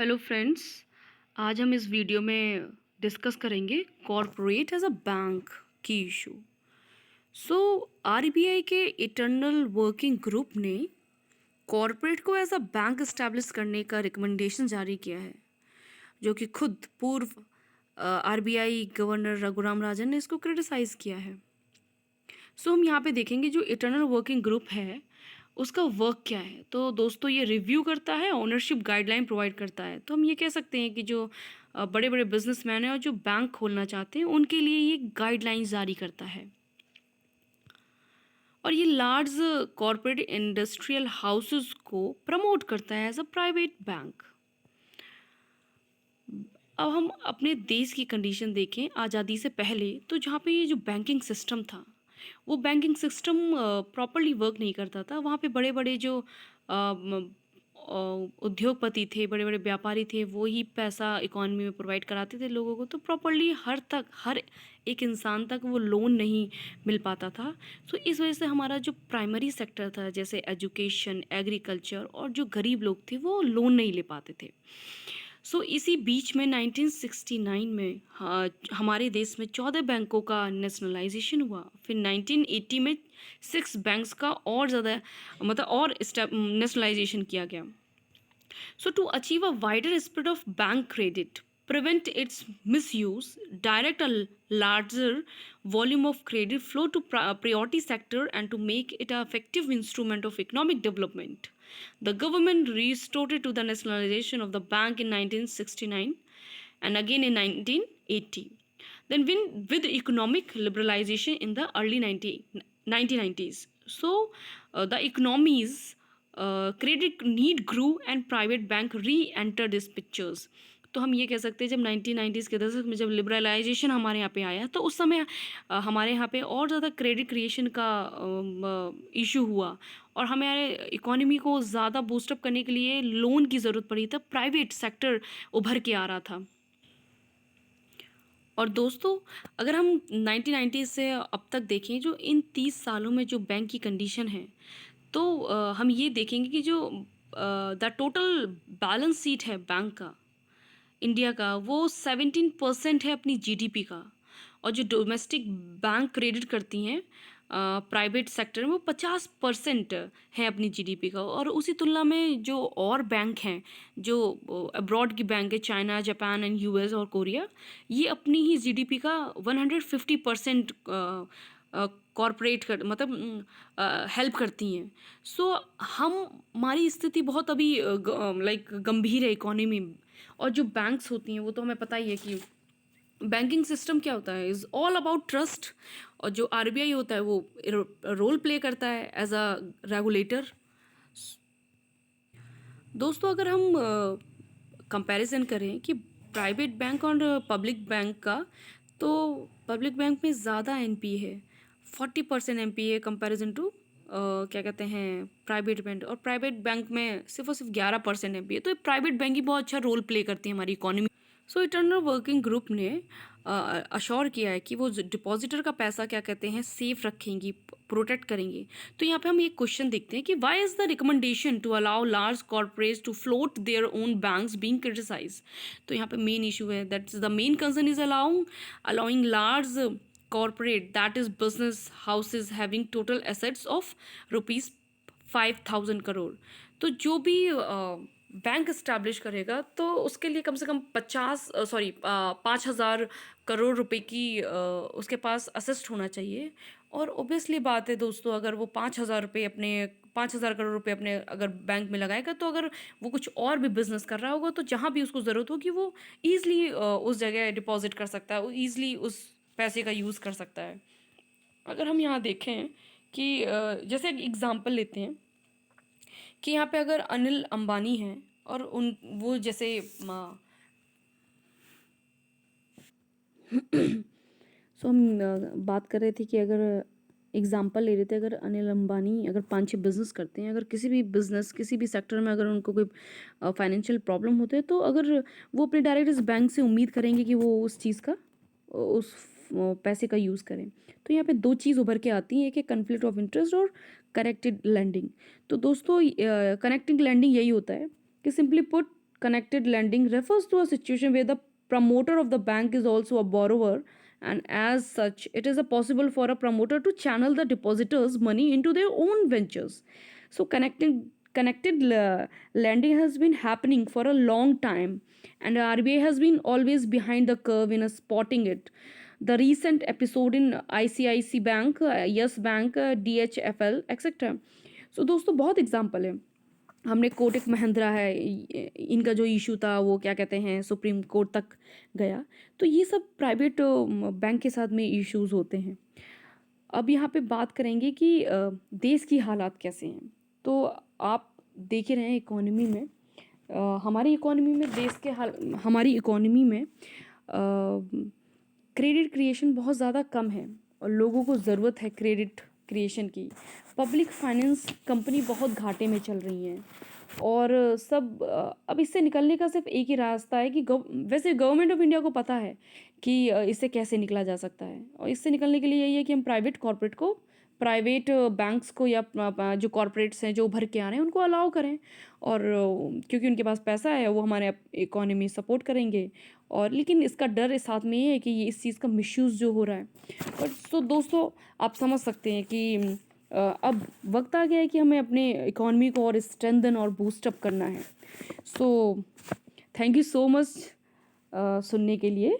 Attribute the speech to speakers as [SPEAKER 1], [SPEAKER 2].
[SPEAKER 1] Hello friends. आज हम इस वीडियो में डिस्कस करेंगे कॉरपोरेट एज अ बैंक की इशू। सो आरबीआई के इंटरनल वर्किंग ग्रुप ने कॉरपोरेट को एज अ बैंक इस्टेब्लिश करने का रिकमेंडेशन जारी किया है, जो कि खुद पूर्व आरबीआई गवर्नर रघुराम राजन ने इसको क्रिटिसाइज किया है। सो हम यहाँ पे देखेंगे जो इंटरनल वर्किंग ग्रुप है उसका वर्क क्या है। तो दोस्तों ये रिव्यू करता है, ओनरशिप गाइडलाइन प्रोवाइड करता है। तो हम ये कह सकते हैं कि जो बड़े बड़े बिजनेसमैन हैं और जो बैंक खोलना चाहते हैं उनके लिए ये गाइडलाइंस जारी करता है। और ये लार्ज कॉरपोरेट इंडस्ट्रियल हाउसेस को प्रमोट करता है एज अ प्राइवेट बैंक। अब हम अपने देश की कंडीशन देखें आज़ादी से पहले, तो जहाँ पे ये जो बैंकिंग सिस्टम था वो बैंकिंग सिस्टम प्रॉपरली वर्क नहीं करता था। वहाँ पे बड़े बड़े जो उद्योगपति थे, बड़े बड़े व्यापारी थे, वो ही पैसा इकोनॉमी में प्रोवाइड कराते थे लोगों को। तो प्रॉपरली हर एक इंसान तक वो लोन नहीं मिल पाता था। तो इस वजह से हमारा जो प्राइमरी सेक्टर था जैसे एजुकेशन, एग्रीकल्चर और जो गरीब लोग थे वो लोन नहीं ले पाते थे। इसी बीच में 1969 में हमारे देश में 14 बैंकों का नेशनलाइजेशन हुआ। फिर 1980 में 6 बैंक्स का और ज़्यादा मतलब और नेशनलाइजेशन किया गया। To achieve a wider spread of bank credit, prevent its misuse, direct a larger volume of credit flow to priority sector, and to make it an effective instrument of economic development, the government resorted to the nationalization of the bank in 1969 and again in 1980. Then, with economic liberalization in the early 1990s, the economies credit need grew and private bank re enter this pictures. तो हम ये कह सकते हैं जब 1990s के दशक में जब लिबरलाइजेशन हमारे यहाँ पे आया तो उस समय हमारे यहाँ पे और ज़्यादा क्रेडिट क्रिएशन का इशू हुआ और हमारे इकोनॉमी को ज़्यादा बूस्टअप करने के लिए लोन की ज़रूरत पड़ी। तब प्राइवेट सेक्टर उभर के आ रहा था। और दोस्तों अगर हम 1990 से अब तक देखें, जो इन 30 सालों में जो बैंक की कंडीशन है, तो हम ये देखेंगे कि जो द टोटल बैलेंस शीट है बैंक का, इंडिया का, वो 17% है अपनी जीडीपी का। और जो डोमेस्टिक बैंक क्रेडिट करती हैं प्राइवेट सेक्टर में, वो 50% है अपनी जीडीपी का। और उसी तुलना में जो और बैंक हैं, जो अब्रॉड की बैंक है, चाइना, जापान एंड यूएस और कोरिया, ये अपनी ही जीडीपी का 150% कॉरपोरेट कर मतलब हेल्प करती हैं। हमारी स्थिति बहुत अभी गंभीर है इकोनॉमी में। और जो बैंक्स होती हैं वो तो हमें पता ही है कि बैंकिंग सिस्टम क्या होता है, इज़ ऑल अबाउट ट्रस्ट। और जो आरबीआई होता है वो रोल प्ले करता है एज अ रेगुलेटर। दोस्तों अगर हम कंपैरिजन करें कि प्राइवेट बैंक और पब्लिक बैंक का, तो पब्लिक बैंक में ज़्यादा एनपी है, 40% एनपी है कंपैरिजन टू क्या कहते हैं प्राइवेट बैंक। और प्राइवेट बैंक में सिर्फ और सिर्फ 11% एनपी है। तो प्राइवेट बैंक ही बहुत अच्छा रोल प्ले करती है हमारी इकोनॉमी। इंटरनल वर्किंग ग्रुप ने अश्योर किया है कि वो डिपॉजिटर का पैसा क्या कहते हैं सेफ रखेंगी, प्रोटेक्ट करेंगी। तो यहाँ पे हम एक क्वेश्चन देखते हैं कि why is the recommendation to allow large corporates to float their own banks being criticise. तो यहाँ पे मेन इशू है, that is the main concern is allowing large corporate, that is business houses having total assets of rupees 5,000 crore. तो जो भी bank establish करेगा तो उसके लिए कम से कम 5,000 करोड़ रुपए की उसके पास असेस्ट होना चाहिए। और ओबियसली बात है दोस्तों, अगर वो 5,000 करोड़ रुपए अपने अगर बैंक में लगाएगा, तो अगर वो कुछ और भी बिजनेस कर रहा होगा तो जहाँ भी उसको ज़रूरत होगी वो ईजिली उस जगह डिपॉजिट कर सकता है, वो ईजिली उस पैसे का यूज़ कर सकता है। अगर हम यहाँ देखें कि जैसे एक एग्जांपल लेते हैं कि यहाँ पे अगर अनिल अंबानी हैं और वो जैसे हम बात कर रहे थे कि अगर एग्जांपल ले रहे थे, अगर अनिल अंबानी अगर 5-6 बिजनेस करते हैं, अगर किसी भी बिजनेस किसी भी सेक्टर में अगर उनको कोई फाइनेंशियल प्रॉब्लम होते हैं, तो अगर वो अपने डायरेक्ट इस बैंक से उम्मीद करेंगे कि वो उस चीज़ का उस पैसे का यूज़ करें। तो यहाँ पे 2 चीज़ उभर के आती हैं, एक है कन्फ्लिक्ट ऑफ इंटरेस्ट और कनेक्टेड लैंडिंग। तो दोस्तों कनेक्टिंग लैंडिंग यही होता है कि simply put connected lending refers to a situation where the promoter of the bank is also a borrower, and as such, it is a possible for a promoter to channel the depositors' money into their own ventures. So, connected lending has been happening for a long time, and RBI has been always behind the curve in spotting it. The recent episode in ICICI Bank, Yes Bank, DHFL, etc. सो दोस्तों बहुत example है। हमने कोटक महिंद्रा है, इनका जो issue था वो क्या कहते हैं सुप्रीम कोर्ट तक गया। तो ये सब प्राइवेट बैंक के साथ में इश्यूज होते हैं। अब यहाँ पे बात करेंगे कि देश की हालात कैसे हैं। तो आप देख ही रहे हैं इकोनॉमी में, हमारी इकोनॉमी में हमारी इकोनॉमी में क्रेडिट क्रिएशन बहुत ज़्यादा कम है और लोगों को ज़रूरत है क्रेडिट क्रिएशन की। पब्लिक फाइनेंस कंपनी बहुत घाटे में चल रही हैं और सब अब इससे निकलने का सिर्फ एक ही रास्ता है कि वैसे गवर्नमेंट ऑफ इंडिया को पता है कि इससे कैसे निकला जा सकता है, और इससे निकलने के लिए यही है कि हम प्राइवेट बैंक्स को या जो कॉरपोरेट्स हैं जो उभर के आ रहे हैं उनको अलाउ करें, और क्योंकि उनके पास पैसा है वो हमारे इकोनॉमी सपोर्ट करेंगे। और लेकिन इसका डर इस साथ में ये है कि ये इस चीज़ का मिसयूज़ जो हो रहा है। और तो दोस्तों आप समझ सकते हैं कि अब वक्त आ गया है कि हमें अपने इकोनॉमी को और स्ट्रेंथन और बूस्टअप करना है। So thank you so much सुनने के लिए।